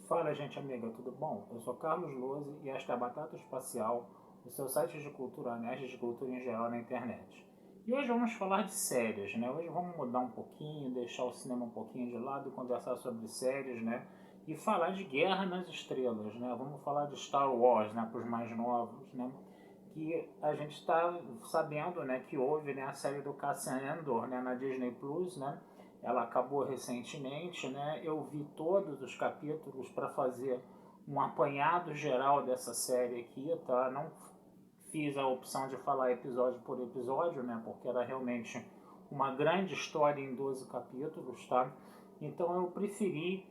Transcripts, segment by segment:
Fala, gente amiga, tudo bom? Eu sou Carlos Lose e esta é a Batata Espacial, o seu site de cultura nerd, de cultura em geral na internet. E hoje vamos falar de séries, né? Hoje vamos mudar um pouquinho, deixar o cinema um pouquinho de lado e conversar sobre séries, né? E falar de Guerra nas Estrelas, né? Vamos falar de Star Wars, né? Para os mais novos, né? Que a gente está sabendo, né? Que houve, né? A série do Cassian Andor, né? Na Disney Plus, né? Ela acabou recentemente, né? Eu vi todos os capítulos para fazer um apanhado geral dessa série aqui, tá? Não fiz a opção de falar episódio por episódio, né? Porque era realmente uma grande história em 12 capítulos, tá? Então eu preferi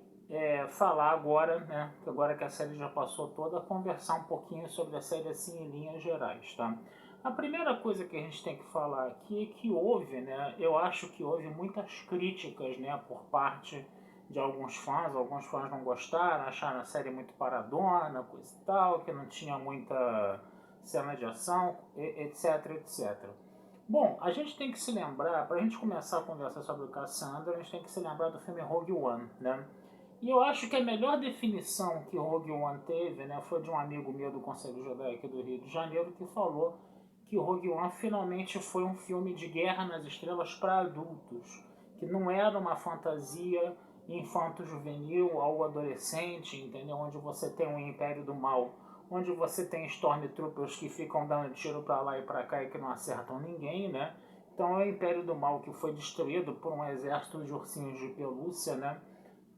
falar agora, né? Agora que a série já passou toda, conversar um pouquinho sobre a série assim em linhas gerais, tá? A primeira coisa que a gente tem que falar aqui é que houve, né? Eu acho que houve muitas críticas, né? Por parte de alguns fãs não gostaram, acharam a série muito paradona, coisa e tal, que não tinha muita cena de ação, etc, etc. Bom, a gente tem que se lembrar, para a gente começar a conversar sobre o Cassandra, a gente tem que se lembrar do filme Rogue One, né? E eu acho que a melhor definição que Rogue One teve, né, foi de um amigo meu do Conselho Jedi aqui do Rio de Janeiro, que falou que Rogue One finalmente foi um filme de guerra nas estrelas para adultos, que não era uma fantasia infanto-juvenil, algo adolescente, entendeu? Onde você tem um império do mal, onde você tem Stormtroopers que ficam dando tiro para lá e para cá e que não acertam ninguém, né? Então é o Império do Mal que foi destruído por um exército de ursinhos de pelúcia, né?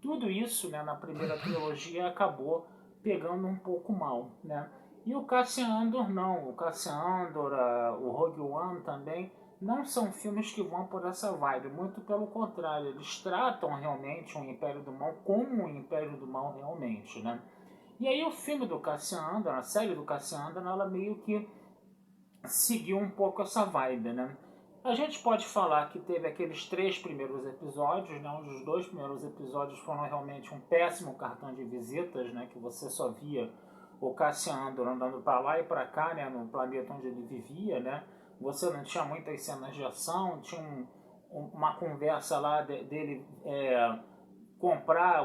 Tudo isso, né, na primeira trilogia acabou pegando um pouco mal, né? E o Cassian Andor não, o Cassian Andor, o Rogue One também, não são filmes que vão por essa vibe, muito pelo contrário, eles tratam realmente o Império do Mal como o Império do Mal realmente, né? E aí o filme do Cassian Andor, a série do Cassian Andor, ela meio que seguiu um pouco essa vibe, né? A gente pode falar que teve aqueles 3 primeiros episódios, né? Os 2 primeiros episódios foram realmente um péssimo cartão de visitas, né? Que você só via o Cassian Andor andando para lá e para cá, né? No planeta onde ele vivia, né? Você não tinha muitas cenas de ação, tinha uma conversa lá dele comprar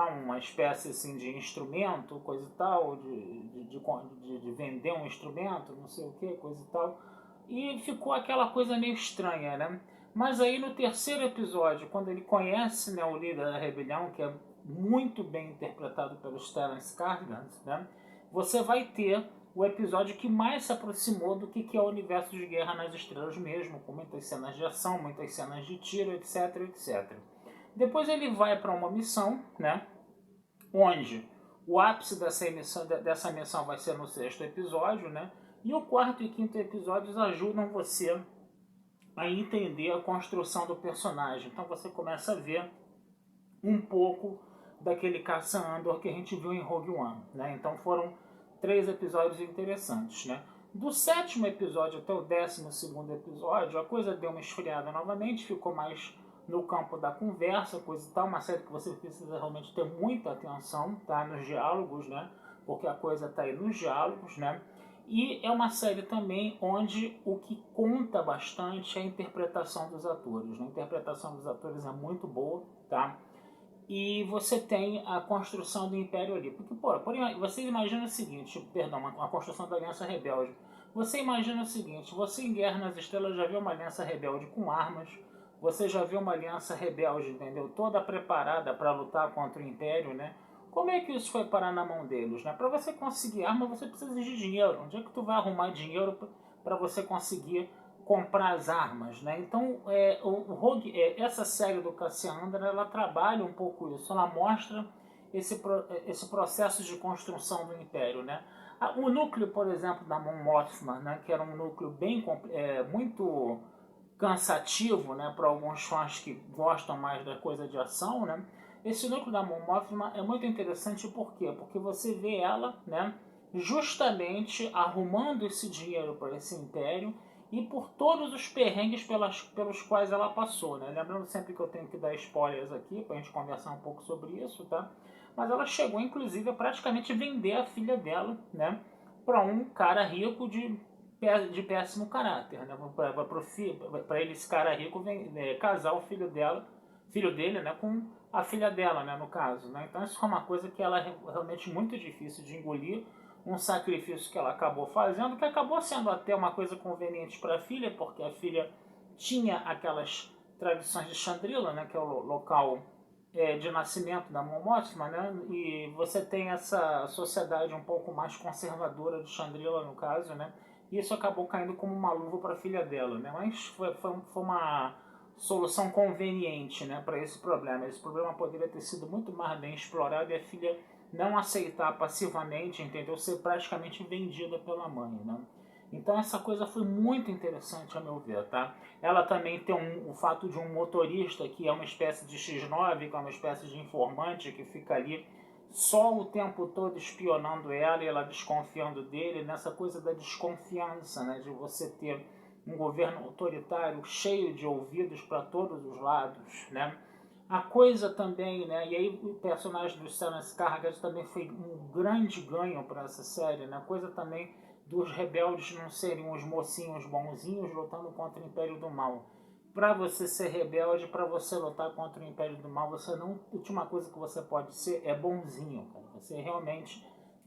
uma espécie assim de instrumento, coisa e tal, de vender um instrumento, não sei o que, coisa e tal. E ficou aquela coisa meio estranha, né? Mas aí no terceiro episódio, quando ele conhece, né, o líder da rebelião, que é muito bem interpretado pelo Stellan Skarsgård, né? Você vai ter o episódio que mais se aproximou do que é o universo de Guerra nas Estrelas mesmo, com muitas cenas de ação, muitas cenas de tiro, etc, etc. Depois ele vai para uma missão, né? Onde o ápice dessa missão vai ser no sexto episódio, né? E o quarto e quinto episódios ajudam você a entender a construção do personagem. Então você começa a ver um pouco daquele Cassian Andor que a gente viu em Rogue One, né? Então foram 3 episódios interessantes, né? Do sétimo episódio até o 12º episódio, a coisa deu uma esfriada novamente, ficou mais no campo da conversa, coisa e tal, uma série que você precisa realmente ter muita atenção, tá? Nos diálogos, né? Porque a coisa tá aí nos diálogos, né? E é uma série também onde o que conta bastante é a interpretação dos atores, né? A interpretação dos atores é muito boa, tá? E você tem a construção do Império ali. Porque, pô, você imagina o seguinte, perdão, a construção da Aliança Rebelde. Você imagina o seguinte, você em Guerra nas Estrelas já viu uma Aliança Rebelde com armas, você já viu uma Aliança Rebelde, entendeu? Toda preparada para lutar contra o Império, né? Como é que isso foi parar na mão deles, né? Para você conseguir arma, você precisa de dinheiro. Onde é que tu vai arrumar dinheiro para você conseguir comprar as armas, né? Então, essa série do Cassian Andor, ela trabalha um pouco isso, ela mostra esse processo de construção do Império, né? O núcleo, por exemplo, da Mon Mothma, né, que era um núcleo muito cansativo, né, para alguns fãs que gostam mais da coisa de ação, né? Esse núcleo da Mon Mothma é muito interessante por quê? Porque você vê ela, né, justamente arrumando esse dinheiro para esse império e por todos os perrengues pelos quais ela passou, né? Lembrando sempre que eu tenho que dar spoilers aqui para a gente conversar um pouco sobre isso, tá? Mas ela chegou, inclusive, a praticamente vender a filha dela, né? Para um cara rico de péssimo caráter, né? Para esse cara rico casar o filho dela, filho dele, né, com a filha dela, né, no caso, né? Então isso foi uma coisa que ela é realmente muito difícil de engolir, um sacrifício que ela acabou fazendo, que acabou sendo até uma coisa conveniente para a filha, porque a filha tinha aquelas tradições de Chandrila, né, que é o local de nascimento da Mon Mothma, né, e você tem essa sociedade um pouco mais conservadora de Chandrila, no caso, né, e isso acabou caindo como uma luva para a filha dela, né, mas foi uma solução conveniente, né, para esse problema. Esse problema poderia ter sido muito mais bem explorado e a filha não aceitar passivamente, entendeu? Ser praticamente vendida pela mãe, né? Então essa coisa foi muito interessante a meu ver, tá? Ela também tem o fato de um motorista que é uma espécie de X9, que é uma espécie de informante que fica ali só o tempo todo espionando ela e ela desconfiando dele, nessa coisa da desconfiança, né? De você ter um governo autoritário cheio de ouvidos para todos os lados, né? A coisa também, né? E aí o personagem do Stellan Skarsgård também foi um grande ganho para essa série, né? A coisa também dos rebeldes não serem os mocinhos bonzinhos lutando contra o Império do Mal. Para você ser rebelde, para você lutar contra o Império do Mal, você não. A última coisa que você pode ser é bonzinho, cara. Você realmente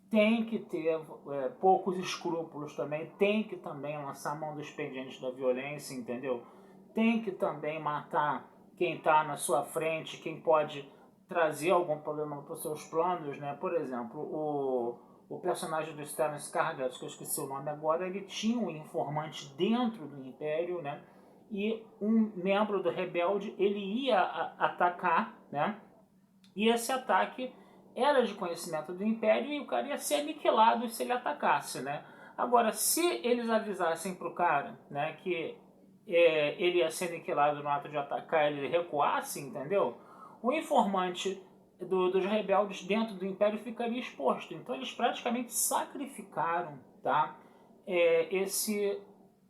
tem que ter poucos escrúpulos também, tem que também lançar a mão do expediente da violência, entendeu? Tem que também matar quem está na sua frente, quem pode trazer algum problema para os seus planos, né? Por exemplo, o personagem do Stellan Skarsgård, que eu esqueci o nome agora, ele tinha um informante dentro do Império, né? E um membro do rebelde, ele ia atacar, né? E esse ataque era de conhecimento do Império e o cara ia ser aniquilado se ele atacasse, né? Agora, se eles avisassem pro cara, né, que ele ia ser aniquilado no ato de atacar, ele recuasse, entendeu? O informante dos rebeldes dentro do Império ficaria exposto. Então eles praticamente sacrificaram, tá? Esse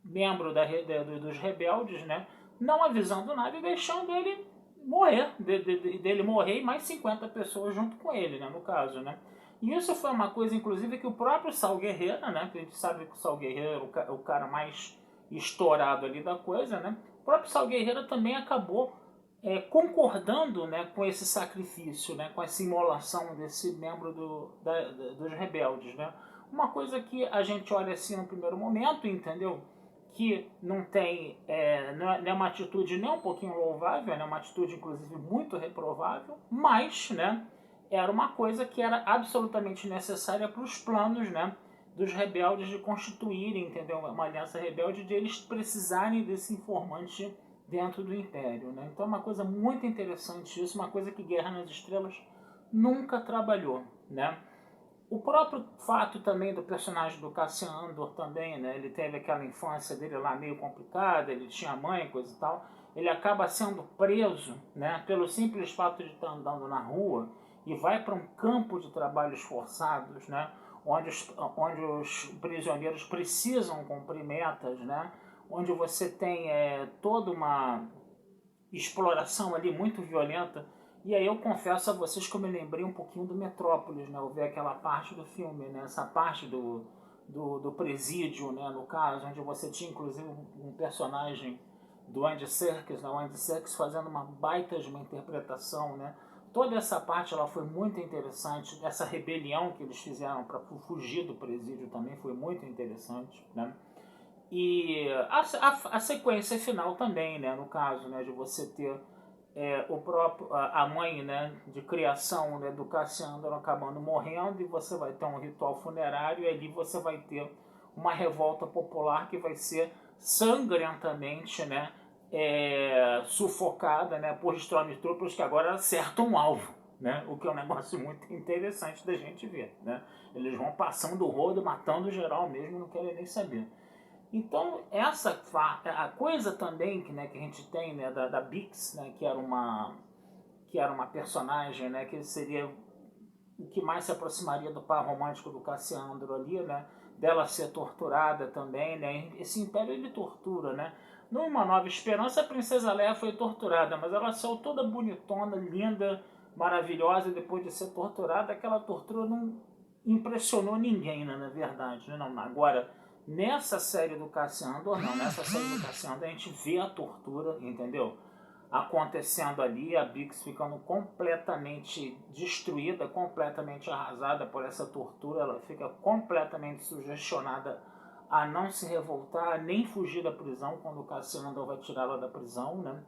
membro dos rebeldes, né? Não avisando nada e deixando ele morrer, dele morrer e mais 50 pessoas junto com ele, né, no caso, né. E isso foi uma coisa, inclusive, que o próprio Saul Guerreiro, né, que a gente sabe que o Saul Guerreiro é o cara mais estourado ali da coisa, né, o próprio Saul Guerreiro também acabou concordando, né, com esse sacrifício, né, com essa imolação desse membro dos rebeldes, né. Uma coisa que a gente olha assim no primeiro momento, entendeu? Que não tem, não é uma atitude nem um pouquinho louvável, é uma atitude inclusive muito reprovável, mas, né, era uma coisa que era absolutamente necessária para os planos, né, dos rebeldes de constituírem, entendeu, uma aliança rebelde, de eles precisarem desse informante dentro do Império, né. Então é uma coisa muito interessante isso, uma coisa que Guerra nas Estrelas nunca trabalhou, né. O próprio fato também do personagem do Cassian Andor também, né? Ele teve aquela infância dele lá meio complicada, ele tinha mãe, coisa e tal. Ele acaba sendo preso, né? Pelo simples fato de estar andando na rua e vai para um campo de trabalhos forçados, né? Onde os prisioneiros precisam cumprir metas, né? Onde você tem toda uma exploração ali muito violenta. E aí eu confesso a vocês que eu me lembrei um pouquinho do Metrópolis, né? Eu vi aquela parte do filme, né? Essa parte do presídio, né? No caso, onde você tinha inclusive um personagem do Andy Serkis, né? O Andy Serkis fazendo uma baita de uma interpretação, né? Toda essa parte ela foi muito interessante. Essa rebelião que eles fizeram para fugir do presídio também foi muito interessante, né? E a sequência final também, né, no caso, né, de você ter o próprio, a mãe, né, de criação, né, do Cassiano acabando morrendo e você vai ter um ritual funerário e ali você vai ter uma revolta popular que vai ser sangrentamente, né, sufocada, né, por Stormtroopers que agora acertam um alvo, né, o que é um negócio muito interessante da gente ver, né. Eles vão passando o rodo, matando geral mesmo, não querem nem saber. Então, a coisa também que a gente tem, né, da Bix, né, que era uma personagem, né, que seria o que mais se aproximaria do par romântico do Cassiandro ali, né, dela ser torturada também, né, esse império ele tortura, né. Numa Nova Esperança, a Princesa Leia foi torturada, mas ela saiu toda bonitona, linda, maravilhosa, e depois de ser torturada, aquela tortura não impressionou ninguém, né, na verdade, né, não. Agora, nessa série do Cassian Andor, não, nessa série do Cassian Andor a gente vê a tortura, entendeu? acontecendo ali, a Bix ficando completamente destruída, completamente arrasada por essa tortura, ela fica completamente sugestionada a não se revoltar, nem fugir da prisão quando o Cassiano Andor vai tirá-la da prisão, né?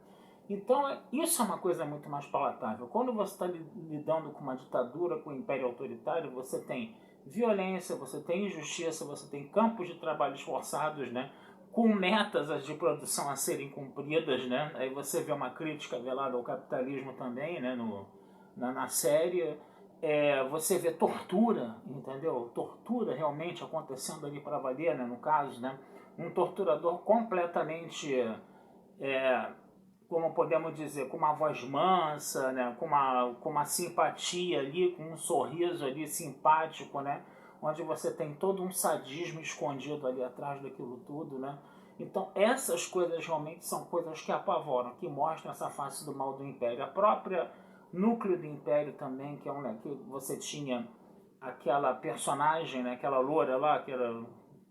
Então, isso é uma coisa muito mais palatável. Quando você está lidando com uma ditadura, com um império autoritário, você tem violência, você tem injustiça, você tem campos de trabalho forçados, né? Com metas de produção a serem cumpridas, né? Aí você vê uma crítica velada ao capitalismo também, né? Na série. Você vê tortura, entendeu? Tortura realmente acontecendo ali para valer, né? No caso, né? Um torturador completamente... como podemos dizer, com uma voz mansa, né? com uma simpatia ali, com um sorriso ali simpático, né? Onde você tem todo um sadismo escondido ali atrás daquilo tudo, né? Então essas coisas realmente são coisas que apavoram, que mostram essa face do mal do Império. A própria núcleo do Império também, que é que você tinha aquela personagem, né? Aquela loura lá, aquela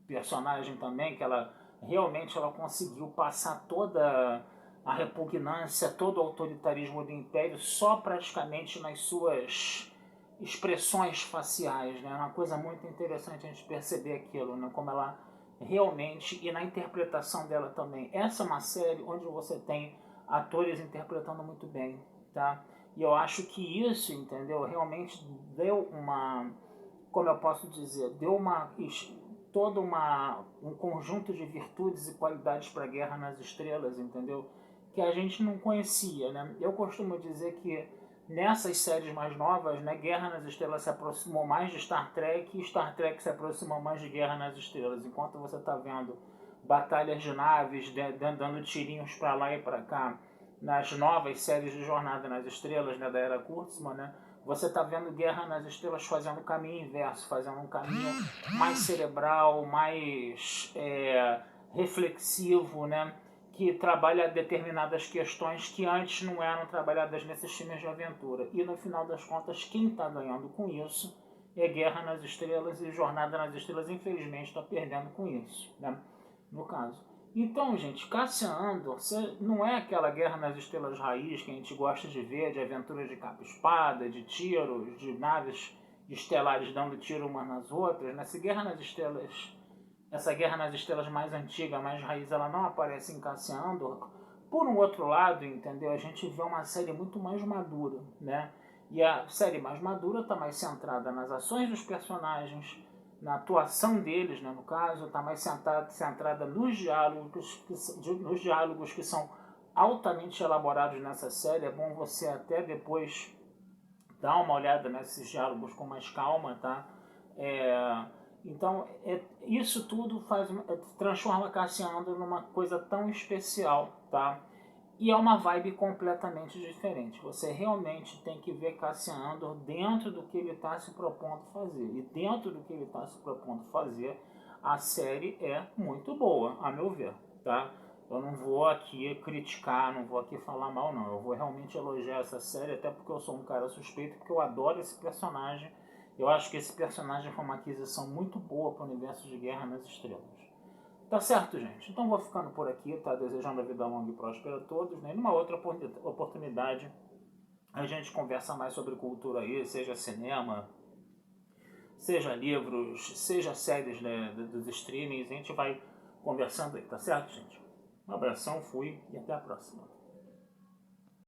personagem também, que ela realmente ela conseguiu passar toda a repugnância, todo o autoritarismo do Império só praticamente nas suas expressões faciais, né? É uma coisa muito interessante a gente perceber aquilo, né? Como ela realmente, e na interpretação dela também. Essa é uma série onde você tem atores interpretando muito bem, tá? E eu acho que isso, entendeu? Realmente deu uma, como eu posso dizer, deu uma todo um conjunto de virtudes e qualidades para a Guerra nas Estrelas, entendeu? Que a gente não conhecia, né? Eu costumo dizer que nessas séries mais novas, né, Guerra nas Estrelas se aproximou mais de Star Trek e Star Trek se aproximou mais de Guerra nas Estrelas. Enquanto você está vendo batalhas de naves, dando tirinhos para lá e para cá, nas novas séries de Jornada nas Estrelas, né, da era Kurtzman, né, você está vendo Guerra nas Estrelas fazendo o caminho inverso, fazendo um caminho mais cerebral, mais reflexivo, né? Que trabalha determinadas questões que antes não eram trabalhadas nesses filmes de aventura. E no final das contas, quem está ganhando com isso é Guerra nas Estrelas, e Jornada nas Estrelas, infelizmente, está perdendo com isso, né? No caso. Então, gente, Cassian Andor não é aquela Guerra nas Estrelas raiz que a gente gosta de ver, de aventuras de capa-espada, de tiros, de naves estelares dando tiro umas nas outras. Nessa Guerra nas Estrelas, essa Guerra nas Estrelas mais antiga, mais raiz, ela não aparece em Cassian Andor. Por um outro lado, entendeu? A gente vê uma série muito mais madura, né? E a série mais madura está mais centrada nas ações dos personagens, na atuação deles, né, no caso, está mais centrada nos diálogos que são altamente elaborados nessa série. É bom você até depois dar uma olhada nesses diálogos com mais calma, tá? Então, isso tudo transforma Cassian Andor numa coisa tão especial, tá? E é uma vibe completamente diferente. Você realmente tem que ver Cassian Andor dentro do que ele está se propondo fazer. E dentro do que ele está se propondo fazer, a série é muito boa, a meu ver, tá? Eu não vou aqui criticar, não vou aqui falar mal, não. Eu vou realmente elogiar essa série, até porque eu sou um cara suspeito, porque eu adoro esse personagem. Eu acho que esse personagem foi uma aquisição muito boa para o universo de Guerra nas Estrelas. Tá certo, gente? Então vou ficando por aqui, tá? Desejando a vida longa e próspera a todos, né? E numa outra oportunidade a gente conversa mais sobre cultura aí, seja cinema, seja livros, seja séries, né, dos streamings. A gente vai conversando aí, tá certo, gente? Um abração, fui e até a próxima.